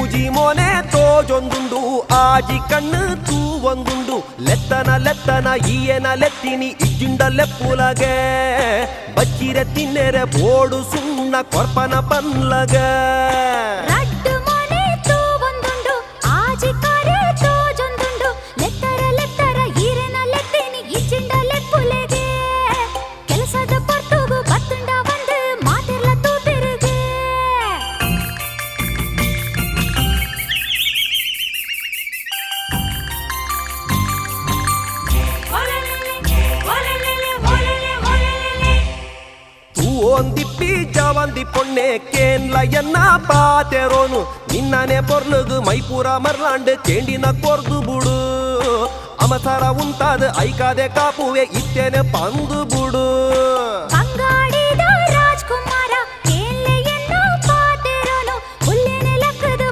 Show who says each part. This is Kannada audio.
Speaker 1: ತೂಜಿ ಮೋನೆ ತೋಜೊಂದುಂಡು ಆಜಿ ಕಣ್ಣು ತೂ ಒಂದುಂಡು ಲೆತ್ತನ ಈಯನ ಲೆತ್ತಿನಿ ಇಜ್ಜುಂಡ ಲೆಪ್ಪುಲಗೆ ಬಚ್ಚಿರೆ ತಿನ್ನೆರೆ ಬೋಡು ಸುಣ್ಣ ಕೊರ್ಪನ ಪನ್ಲಗ ಒಂದಿಪ್ಪಿ ಜವಂದಿ ಪೊಣ್ಣೆ ಕೇನ್ಲ ಎನ್ನ ಪಾತೆರೋನು ನಿನ್ನನೆ ಪೊರ್ಲುಗು ಮೈಪೂರ ಮರ್ಲಾಂಡ್ ಕೇಂಡಿನ ಕೊರ್ದು ಬುಡು ಅಮಥರ ಉಂಟಾದ ಐಕಾದೆ ಕಾಪುವೆ ಇತ್ತೇನೆ ಪಂದು ಬುಡು